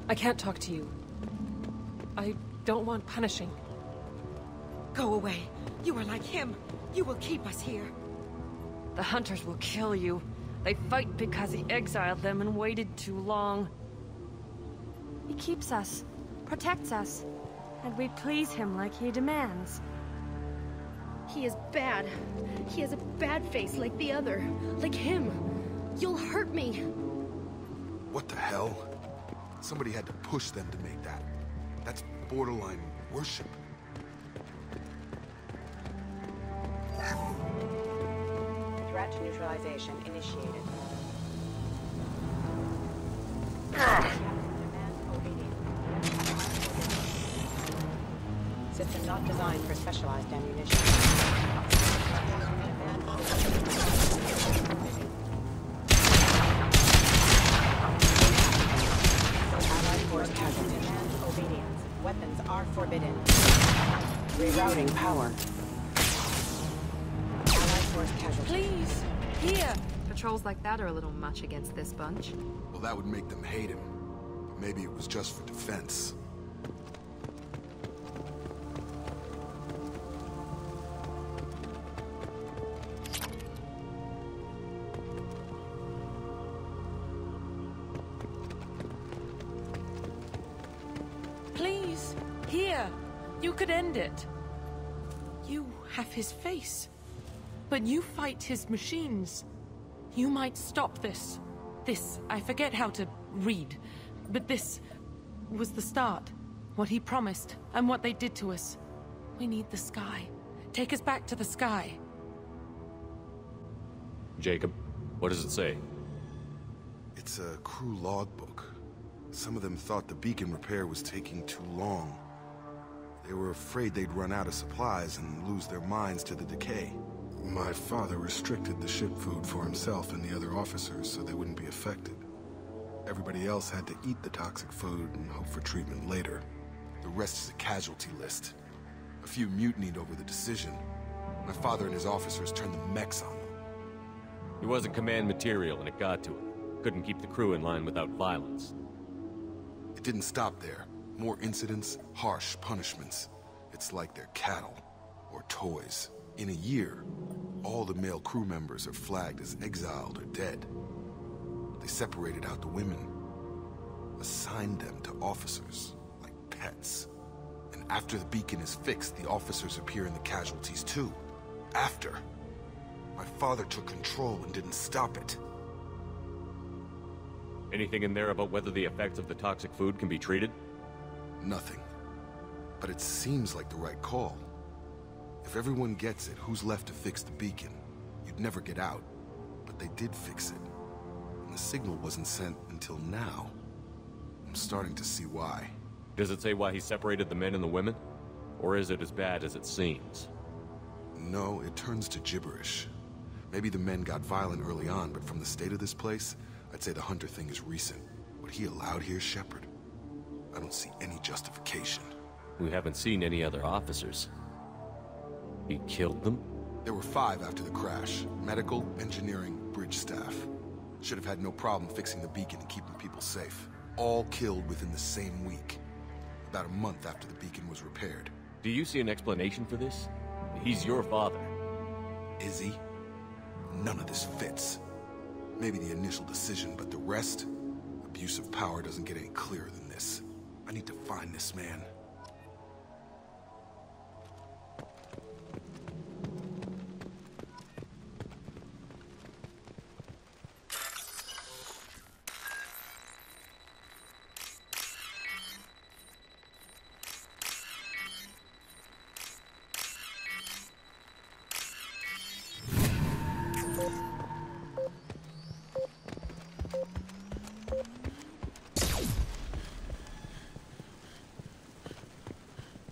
I can't talk to you. I don't want punishing. Go away. You are like him. You will keep us here. The hunters will kill you. They fight because he exiled them and waited too long. He keeps us, protects us, and we please him like he demands. He is bad. He has a bad face like the other. Like him. You'll hurt me. What the hell? Somebody had to push them to make that. That's borderline worship. Threat neutralization initiated. System not designed for specialized ammunition. Allied force casualty. Obedience. Weapons are forbidden. Rerouting power. Allied force casualty. Please, here! Patrols like that are a little much against this bunch. Well, that would make them hate him. But maybe it was just for defense. Please, here. You could end it. You have his face. But you fight his machines. You might stop this. This, I forget how to read. But this was the start. What he promised, and what they did to us. We need the sky. Take us back to the sky. Jacob, what does it say? It's a crew logbook. Some of them thought the beacon repair was taking too long. They were afraid they'd run out of supplies and lose their minds to the decay. My father restricted the ship food for himself and the other officers so they wouldn't be affected. Everybody else had to eat the toxic food and hope for treatment later. The rest is a casualty list. A few mutinied over the decision. My father and his officers turned the mechs on them. He wasn't command material and it got to him. Couldn't keep the crew in line without violence. It didn't stop there. More incidents, harsh punishments. It's like they're cattle or toys. In a year, all the male crew members are flagged as exiled or dead. They separated out the women, assigned them to officers, like pets. And after the beacon is fixed, the officers appear in the casualties too. After. My father took control and didn't stop it. Anything in there about whether the effects of the toxic food can be treated? Nothing. But it seems like the right call. If everyone gets it, who's left to fix the beacon? You'd never get out. But they did fix it. And the signal wasn't sent until now. I'm starting to see why. Does it say why he separated the men and the women? Or is it as bad as it seems? No, it turns to gibberish. Maybe the men got violent early on, but from the state of this place, I'd say the Hunter thing is recent. What he allowed here, Shepard? I don't see any justification. We haven't seen any other officers. He killed them? There were 5 after the crash. Medical, engineering, bridge staff. Should have had no problem fixing the beacon and keeping people safe. All killed within the same week. About a month after the beacon was repaired. Do you see an explanation for this? He's your father. Is he? None of this fits. Maybe the initial decision, but the rest? Abuse of power doesn't get any clearer than this. I need to find this man.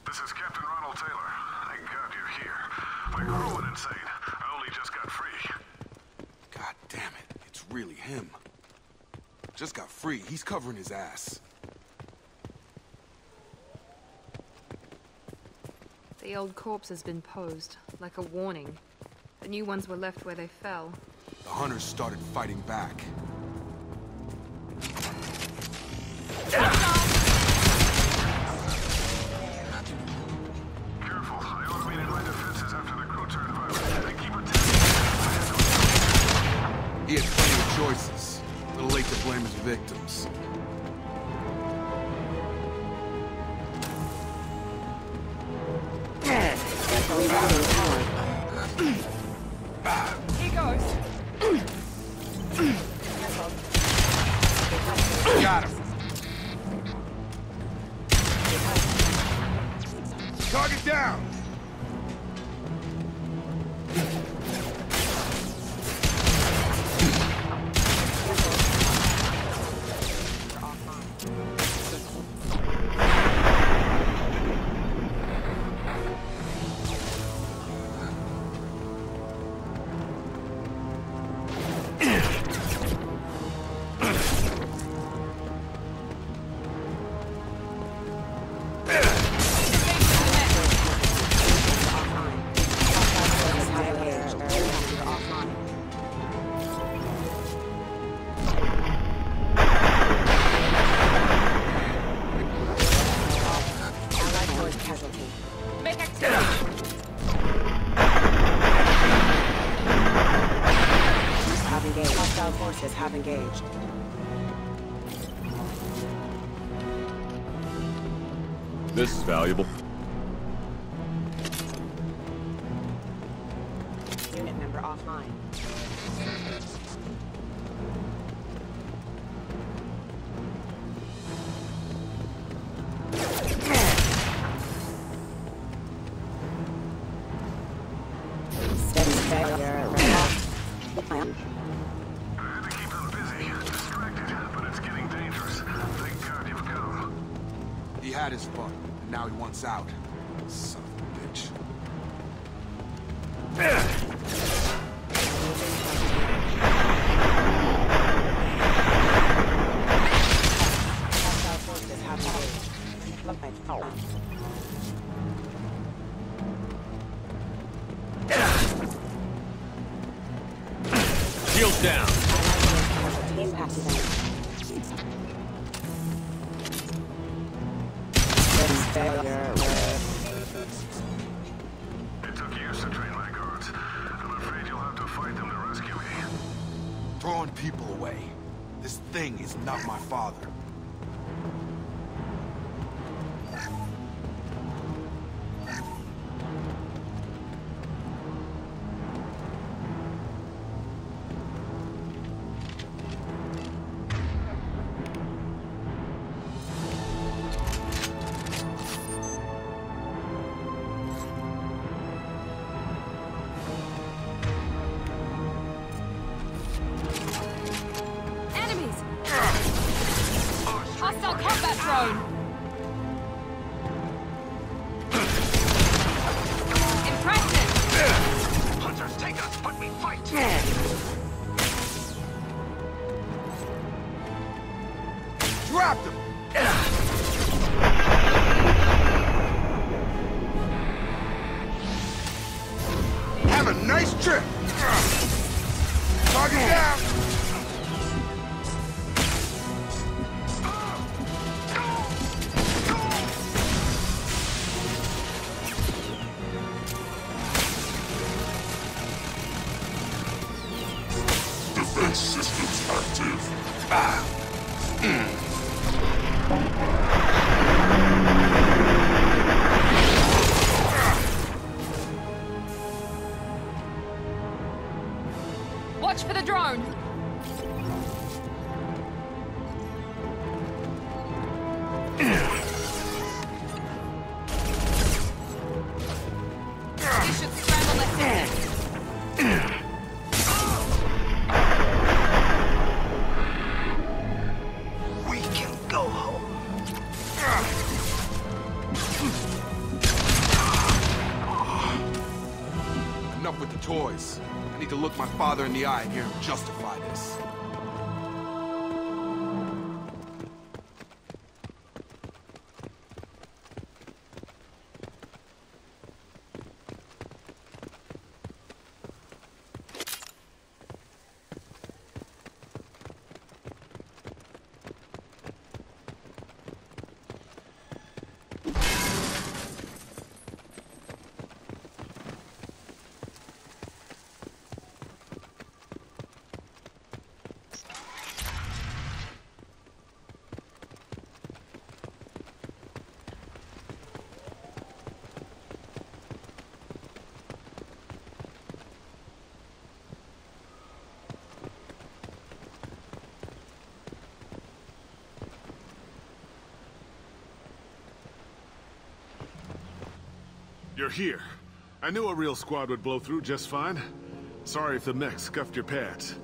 This is Captain Ronald Taylor. Thank God you're here. My crew went insane. I only just got free. God damn it, it's really him. Just got free, he's covering his ass. The old corpse has been posed, like a warning. The new ones were left where they fell. The hunters started fighting back. Stop! He had plenty of choices. A little late to blame his victims. He goes. Got him. Target down. Have engaged. This is valuable. Unit member offline. Steady failure. He had his fun, and now he wants out. Son of a bitch. Shield down. It took years to train my guards. I'm afraid you'll have to fight them to rescue me. Throwing people away. This thing is not my father. Hostile combat drone! Impressive! Hunters take us, but we fight! Dropped him! Have a nice trip! Target down! Defense systems active. Watch for the drone! You should scramble that thing. We can go home. Enough with the toys. I need to look my father in the eye and hear him justify this. You're here. I knew a real squad would blow through just fine. Sorry if the mech scuffed your pads.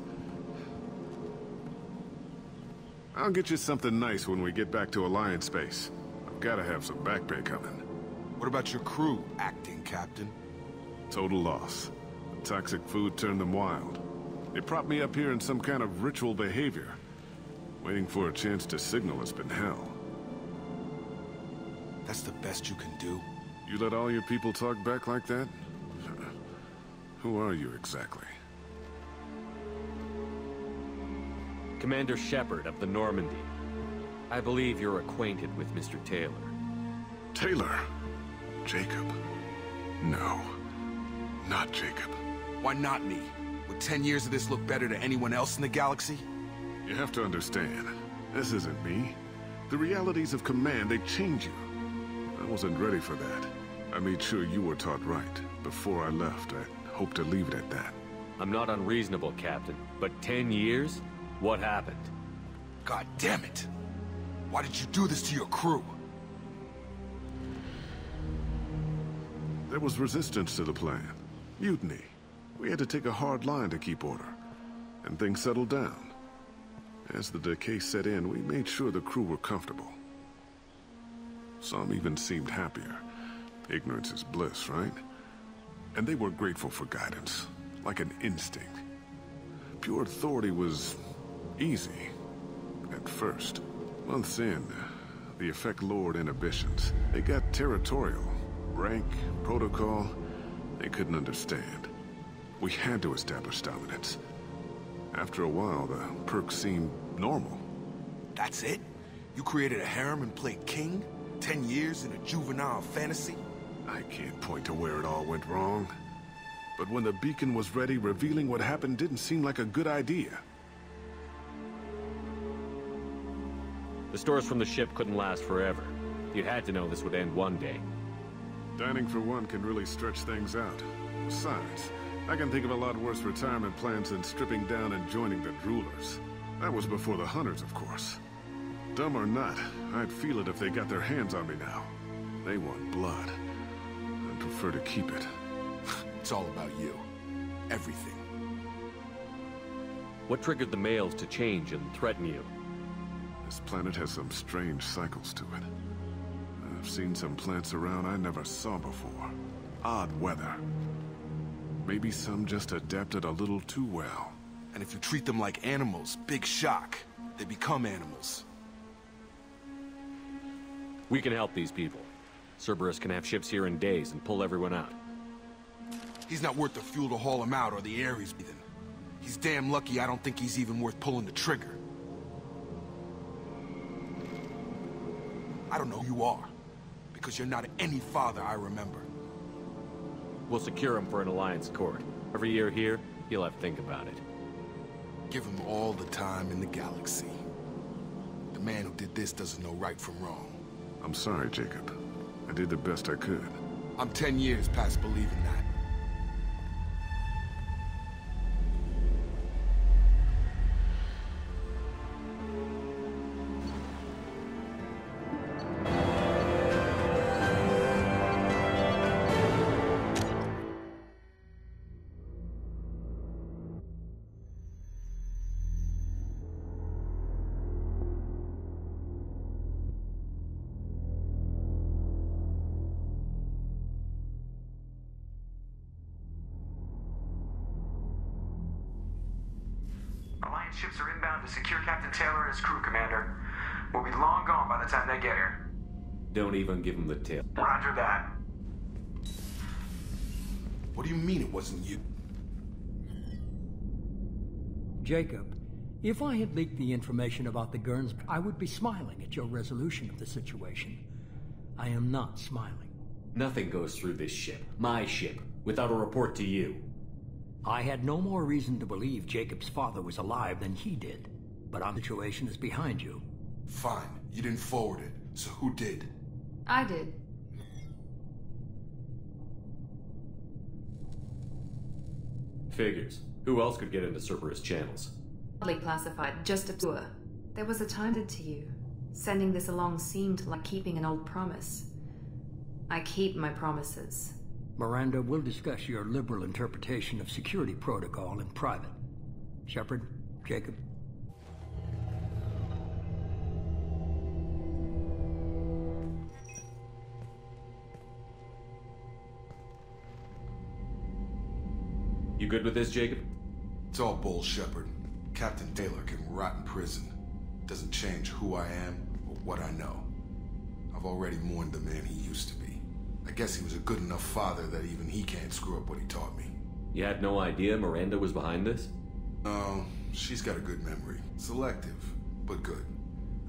I'll get you something nice when we get back to Alliance base. I've gotta have some back pay coming. What about your crew, acting captain? Total loss. The toxic food turned them wild. They propped me up here in some kind of ritual behavior. Waiting for a chance to signal has been hell. That's the best you can do? You let all your people talk back like that? Who are you exactly? Commander Shepard of the Normandy. I believe you're acquainted with Mr. Taylor. Taylor? Jacob? No. Not Jacob. Why not me? Would 10 years of this look better to anyone else in the galaxy? You have to understand, this isn't me. The realities of command, they change you. I wasn't ready for that. I made sure you were taught right. Before I left, I hoped to leave it at that. I'm not unreasonable, Captain, but 10 years? What happened? God damn it! Why did you do this to your crew? There was resistance to the plan. Mutiny. We had to take a hard line to keep order. And things settled down. As the decay set in, we made sure the crew were comfortable. Some even seemed happier. Ignorance is bliss, right? And they were grateful for guidance, like an instinct. Pure authority was easy, at first. Months in, the effect lowered inhibitions. They got territorial. Rank, protocol, they couldn't understand. We had to establish dominance. After a while, the perks seemed normal. That's it? You created a harem and played king? 10 years in a juvenile fantasy? I can't point to where it all went wrong. But when the beacon was ready, revealing what happened didn't seem like a good idea. The stores from the ship couldn't last forever. You had to know this would end one day. Dining for one can really stretch things out. Besides, I can think of a lot worse retirement plans than stripping down and joining the Droolers. That was before the Hunters, of course. Dumb or not, I'd feel it if they got their hands on me now. They want blood. I'd prefer to keep it. It's all about you. Everything. What triggered the males to change and threaten you? This planet has some strange cycles to it. I've seen some plants around I never saw before. Odd weather. Maybe some just adapted a little too well. And if you treat them like animals, big shock. They become animals. We can help these people. Cerberus can have ships here in days and pull everyone out. He's not worth the fuel to haul him out or the air he's breathing. He's damn lucky I don't think he's even worth pulling the trigger. I don't know who you are, because you're not any father I remember. We'll secure him for an Alliance court. Every year here, he'll have to think about it. Give him all the time in the galaxy. The man who did this doesn't know right from wrong. I'm sorry, Jacob. I did the best I could. I'm 10 years past believing that. Alliance ships are inbound to secure Captain Taylor and his crew, Commander. We'll be long gone by the time they get here. Don't even give him the tip. Roger that. What do you mean it wasn't you? Jacob, if I had leaked the information about the Gurns, I would be smiling at your resolution of the situation. I am not smiling. Nothing goes through this ship, my ship, without a report to you. I had no more reason to believe Jacob's father was alive than he did. But our situation is behind you. Fine. You didn't forward it. So who did? I did. Figures. Who else could get into Cerberus channels? Oddly classified, just obscure. There was a time to you. Sending this along seemed like keeping an old promise. I keep my promises. Miranda, we'll discuss your liberal interpretation of security protocol in private. Shepard, Jacob. You good with this, Jacob? It's all bull, Shepard. Captain Taylor can rot in prison. Doesn't change who I am or what I know. I've already mourned the man he used to be. I guess he was a good enough father that even he can't screw up what he taught me. You had no idea Miranda was behind this? No, she's got a good memory. Selective, but good.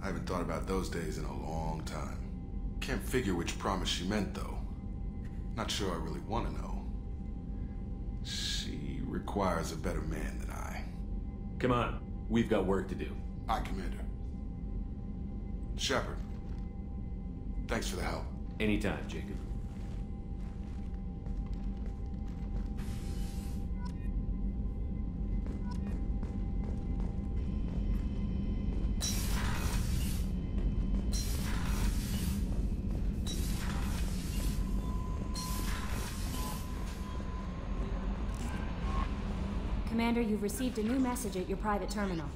I haven't thought about those days in a long time. Can't figure which promise she meant, though. Not sure I really want to know. She requires a better man than I. Come on, we've got work to do. Aye, Commander. Shepard, thanks for the help. Anytime, Jacob. Commander, you've received a new message at your private terminal.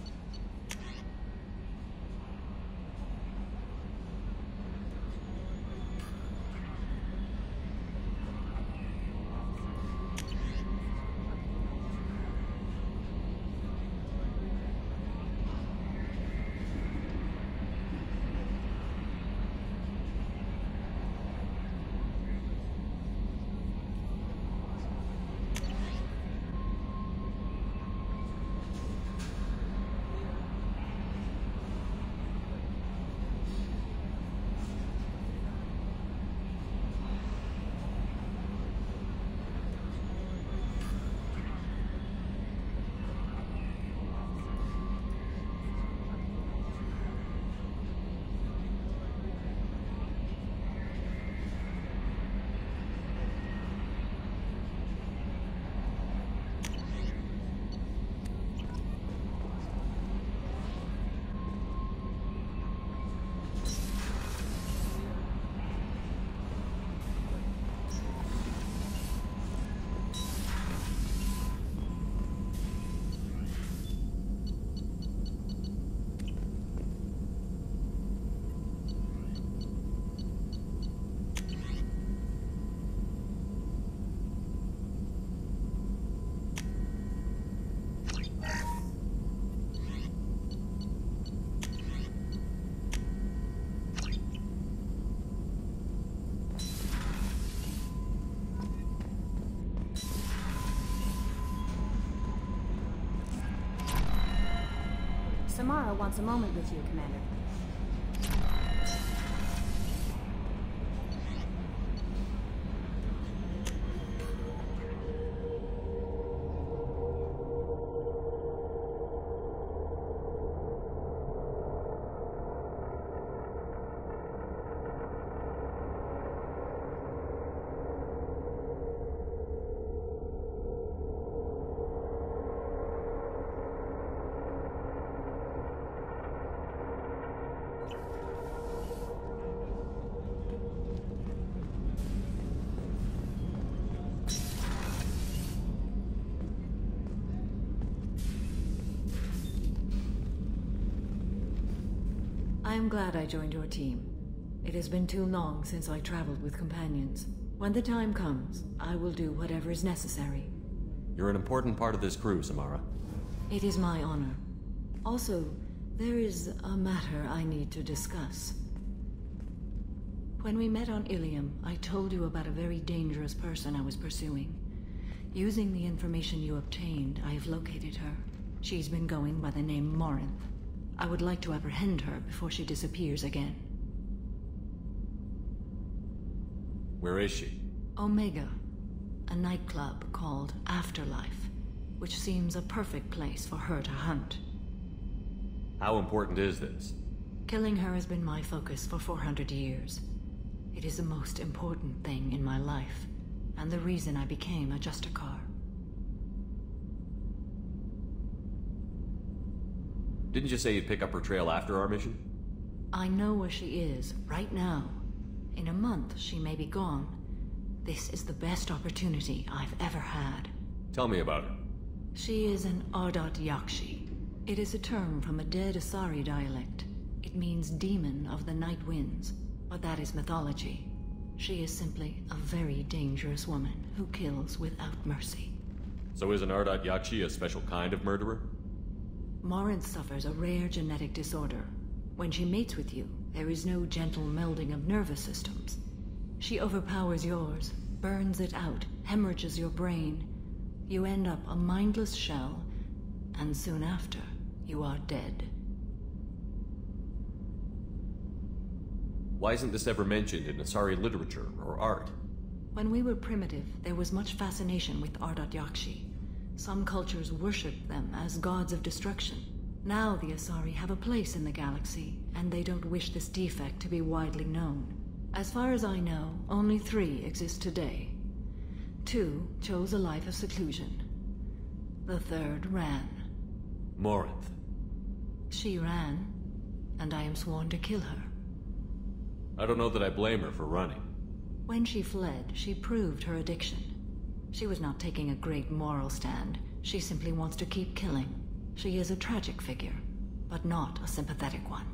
Samara wants a moment with you, Commander. I am glad I joined your team. It has been too long since I traveled with companions. When the time comes, I will do whatever is necessary. You're an important part of this crew, Samara. It is my honor. Also, there is a matter I need to discuss. When we met on Ilium, I told you about a very dangerous person I was pursuing. Using the information you obtained, I have located her. She's been going by the name Morinth. I would like to apprehend her before she disappears again. Where is she? Omega, a nightclub called Afterlife, which seems a perfect place for her to hunt. How important is this? Killing her has been my focus for 400 years. It is the most important thing in my life, and the reason I became a Justicar. Didn't you say you'd pick up her trail after our mission? I know where she is, right now. In a month, she may be gone. This is the best opportunity I've ever had. Tell me about her. She is an Ardat Yakshi. It is a term from a dead Asari dialect. It means demon of the night winds, but that is mythology. She is simply a very dangerous woman who kills without mercy. So is an Ardat Yakshi a special kind of murderer? Morinth suffers a rare genetic disorder. When she mates with you, there is no gentle melding of nervous systems. She overpowers yours, burns it out, hemorrhages your brain. You end up a mindless shell, and soon after, you are dead. Why isn't this ever mentioned in Asari literature or art? When we were primitive, there was much fascination with Ardat Yakshi. Some cultures worshipped them as gods of destruction. Now the Asari have a place in the galaxy, and they don't wish this defect to be widely known. As far as I know, only 3 exist today. 2 chose a life of seclusion. The 3rd ran. Morinth. She ran, and I am sworn to kill her. I don't know that I blame her for running. When she fled, she proved her addiction. She was not taking a great moral stand. She simply wants to keep killing. She is a tragic figure, but not a sympathetic one.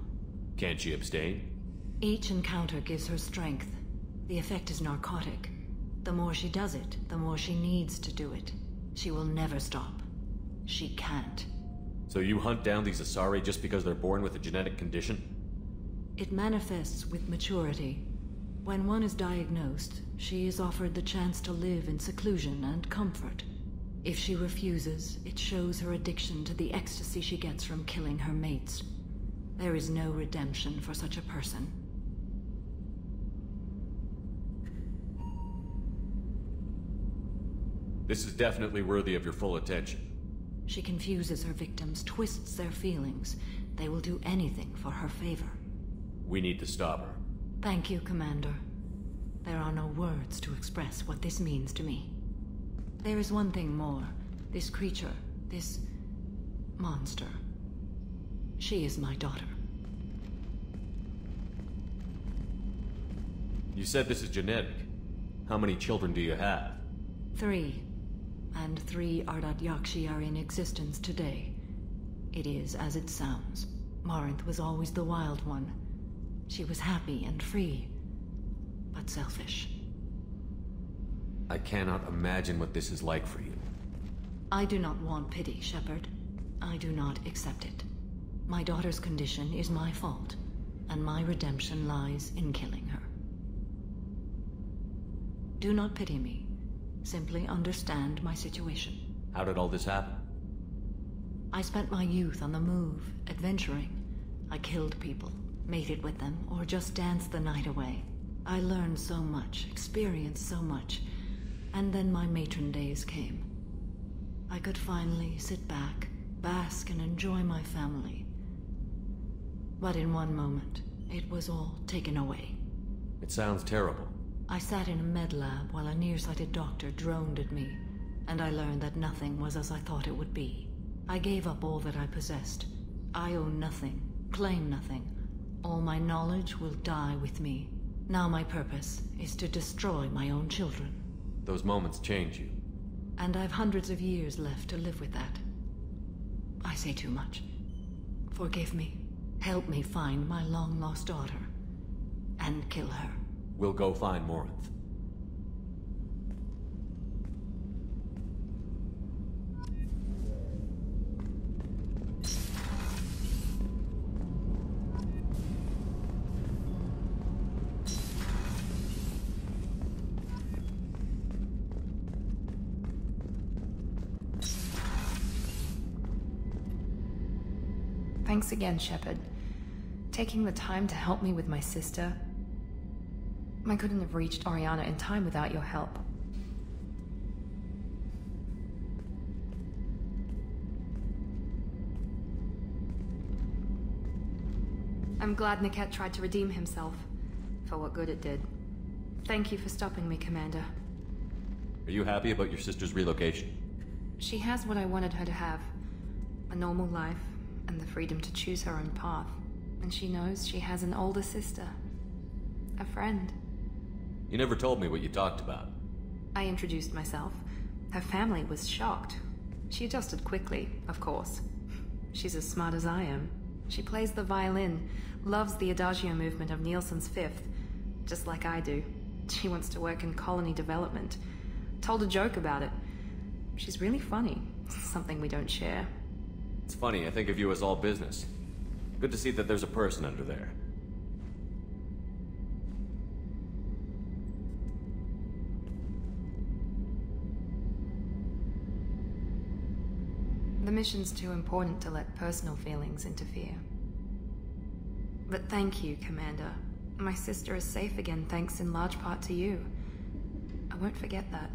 Can't she abstain? Each encounter gives her strength. The effect is narcotic. The more she does it, the more she needs to do it. She will never stop. She can't. So you hunt down these Asari just because they're born with a genetic condition? It manifests with maturity. When one is diagnosed, she is offered the chance to live in seclusion and comfort. If she refuses, it shows her addiction to the ecstasy she gets from killing her mates. There is no redemption for such a person. This is definitely worthy of your full attention. She confuses her victims, twists their feelings. They will do anything for her favor. We need to stop her. Thank you, Commander. There are no words to express what this means to me. There is one thing more. This creature, this monster. She is my daughter. You said this is genetic. How many children do you have? 3. And 3 Ardat Yakshi are in existence today. It is as it sounds. Morinth was always the wild one. She was happy and free, but selfish. I cannot imagine what this is like for you. I do not want pity, Shepard. I do not accept it. My daughter's condition is my fault, and my redemption lies in killing her. Do not pity me. Simply understand my situation. How did all this happen? I spent my youth on the move, adventuring. I killed people, mated with them, or just danced the night away. I learned so much, experienced so much, and then my matron days came. I could finally sit back, bask and enjoy my family. But in one moment, it was all taken away. It sounds terrible. I sat in a med lab while a nearsighted doctor droned at me, and I learned that nothing was as I thought it would be. I gave up all that I possessed. I own nothing, claim nothing. All my knowledge will die with me. Now my purpose is to destroy my own children. Those moments change you. And I've hundreds of years left to live with that. I say too much. Forgive me. Help me find my long-lost daughter. And kill her. We'll go find Morinth. Thanks again, Shepard. Taking the time to help me with my sister. I couldn't have reached Oriana in time without your help. I'm glad Niket tried to redeem himself, for what good it did. Thank you for stopping me, Commander. Are you happy about your sister's relocation? She has what I wanted her to have. A normal life, and the freedom to choose her own path. And she knows she has an older sister. A friend. You never told me what you talked about. I introduced myself. Her family was shocked. She adjusted quickly, of course. She's as smart as I am. She plays the violin, loves the adagio movement of Nielsen's Fifth, just like I do. She wants to work in colony development. Told a joke about it. She's really funny. Something we don't share. It's funny, I think of you as all business. Good to see that there's a person under there. The mission's too important to let personal feelings interfere. But thank you, Commander. My sister is safe again thanks in large part to you. I won't forget that.